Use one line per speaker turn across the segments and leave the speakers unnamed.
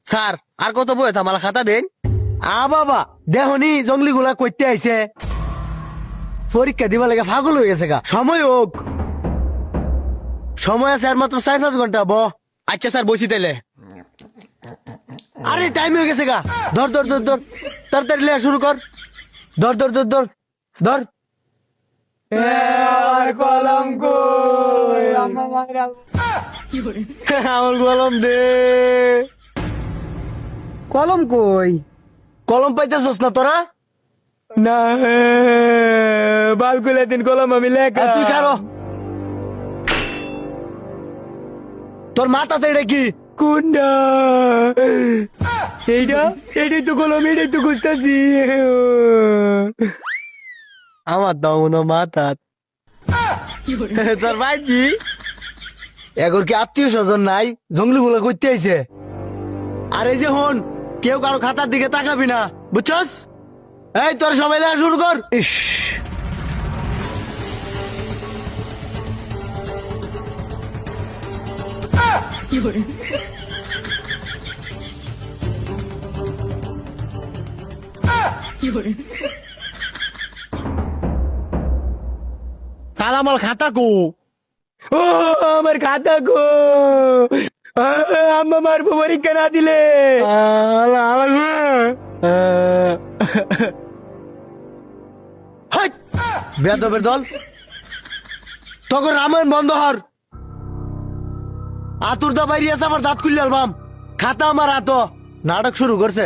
Sir আর কত বই আমার খাতা দেন।
বাবা দেখনি জঙ্গলি গুলা করতে আইছে, পরীক্ষা দিবা লাগে পাগল হয়ে গেছে গা। সময় হোক, সময় আছে আর মাত্র 4-5 ঘন্টা।
আচ্ছা স্যার বসি তাইলে।
আরে টাইম হয়ে গেছে গা। ধর ধর ধর ধর, তাড়াতাড়ি লেখা শুরু কর। ধর ধর ধর ধর ধর।
আমার কলম কই?
আমার কলম দে।
কলম কই?
কলম পাইতেছস না তোরা?
না, বালকুলে দিন কলম আমি লেখা।
তুই খারো, তোর মাথাতে এটা কি?
কোনটা? এইটাই তো কলম, এইটাই তো খুঁজতেছি।
আমার দাও মনে মাথা। তোর ভাই কি এগর কি আত্মীয় স্বজন নাই? জঙ্গলি গুলো করতে আইছে। আর এই যে হন, কেউ কারো খাতার দিকে তাকাবি না, বুঝছস? এই তোর সবাই লেখা শুরু কর। ইস,
স্যার আমার খাতা কো?
ও আমার খাতা গো, আম্মা মারবো পরীক্ষা না দিলে।
বেদবের দল, তখন রামায়ণ বন্ধ হর। আতুর দা বাইরে আছে, আমার দাঁত খুললে আলবাম। খাতা আমার হাত নাটক শুরু করছে।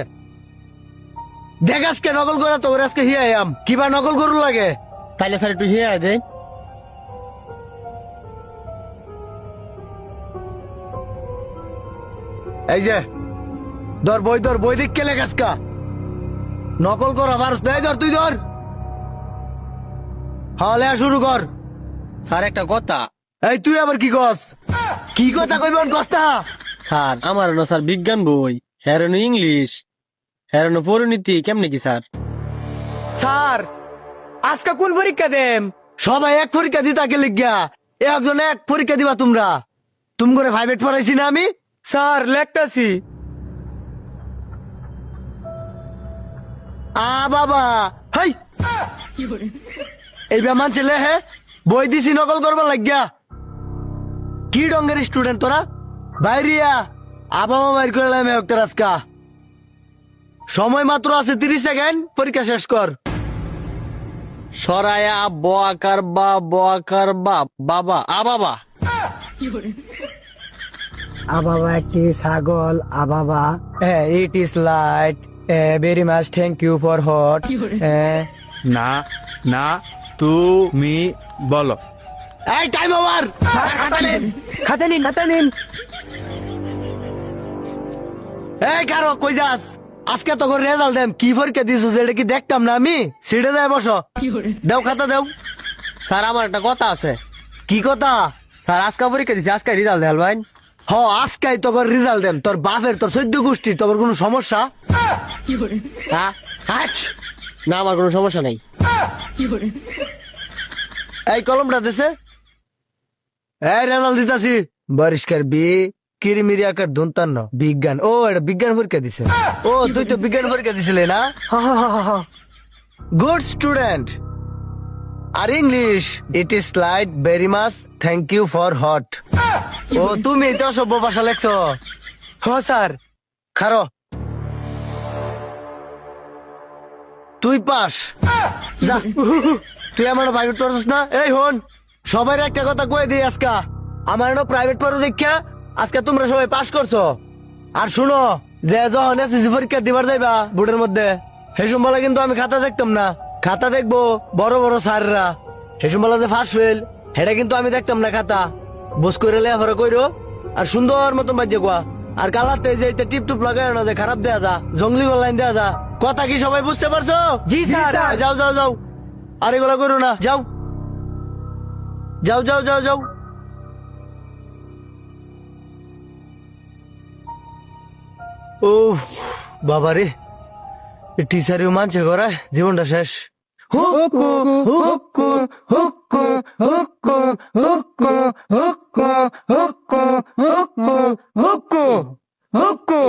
দেখ আজকে নকল করে তো আজকে হিয়াম কিবা নকল করু লাগে।
তাইলে স্যার একটু হিয়া দেন।
এই যে ধর বই, ধর বই দিক কেলে গাছকা নকল করা পারস নাই। ধর তুই ধর, হ্যাঁ লেখা শুরু কর।
স্যার একটা কথা।
এই তুই আবার কি কস? কি কথা কইবন কস্তা?
স্যার আমার না স্যার বিজ্ঞান বই, হেরানো ইংলিশ, হেরানো পরিণীতি কেমনে কি স্যার?
স্যার আজকে কোন পরীক্ষা দেম?
সবাই এক পরীক্ষা দিতে আগে লিখিয়া একজন এক পরীক্ষা দিবা তোমরা। তুমি করে প্রাইভেট পড়াইছি না আমি?
স্যার লেখতাছি।
বাবা হাই, এই বেমান ছেলে হে বই দিছি নকল করবার লাগিয়া। কি রঙের স্টুডেন্ট তোরা? বাইরিয়া আবামা বাইর করে একটা রাস্কা। সময় মাত্র আছে 30 সেকেন্ড, পরীক্ষা শেষ কর।
সরায়া ব আকার বা বাবা বাবা।
আবাবা একটি ছাগল। আবাবা it is light, very much thank you for hot.
না না তুমি বলো।
এই টাইম ওভার।
খাতা নিন, খাতা নিন।
এই কারো কই যাস? আজকে তো রেজাল্ট দেম। কি পরীক্ষা দিছিস এটা কি দেখতাম না আমি? সিটে যায় বসো, দাও খাতা দাও।
স্যার আমার একটা কথা আছে।
কি কথা?
স্যার আজকে পরীক্ষা দিছি, আজকে রেজাল্ট দেখাল ভাই।
আজকাই তোর রেজাল্ট দেন। তোর বাপের তোর 14 গোষ্ঠী তোর কোনো সমস্যা?
হ্যাঁ না আমার কোনো সমস্যা নাই।
এই কলমটা দেশে এই রেজাল্ট দিতাছি। বরিষ্কার বি কিরিমিরি আকার ধুনতান্ন বিজ্ঞান। এটা বিজ্ঞান পরীক্ষা দিছে। তুই তো বিজ্ঞান পরীক্ষা দিছিলে না? Good student. আর English it is light very much thank you for hot. তুমি তো সভ্য ভাষা লেখছো।
স্যার।
খারো, তুই পাস। যা, তুই আমার প্রাইভেট পড়ছিস না? এই হন, সবাই একটা কথা কয়ে দিই আজকা, আমার প্রাইভেট পড়ো দেখা আজকে তোমরা সবাই পাস করছো। আর শুনো, যে যখন এসএসসি পরীক্ষা দিবার যাইবা বোর্ডের মধ্যে, সেই সময় কিন্তু আমি খাতা দেখতাম না। খাতা দেখবো বড় বড় স্যাররা। সেই সময় যে ফার্স্ট ফেল সেটা কিন্তু আমি দেখতাম না। খাতা বুঝ করে লেখাপড়া কইরো আর সুন্দর মতন বাজে কোয়া। আর কালাতে যে টিপ টুপ লাগায় না, যে খারাপ দেয়া যা, জঙ্গলি লাইন দেয়া যা। কথা কি সবাই বুঝতে পারছো?
জি স্যার।
যাও যাও যাও, আর এগুলা করো না। যাও যাও যাও যাও যাও। ও বাবারে, টিচারেও মানছে করায়, জীবনটা শেষ।
হুক্কু হুক্কু হুক্কু হুক্কু হুক্কু হুক্কু হুক্কু হুক্কু হুক্কু হুক্কু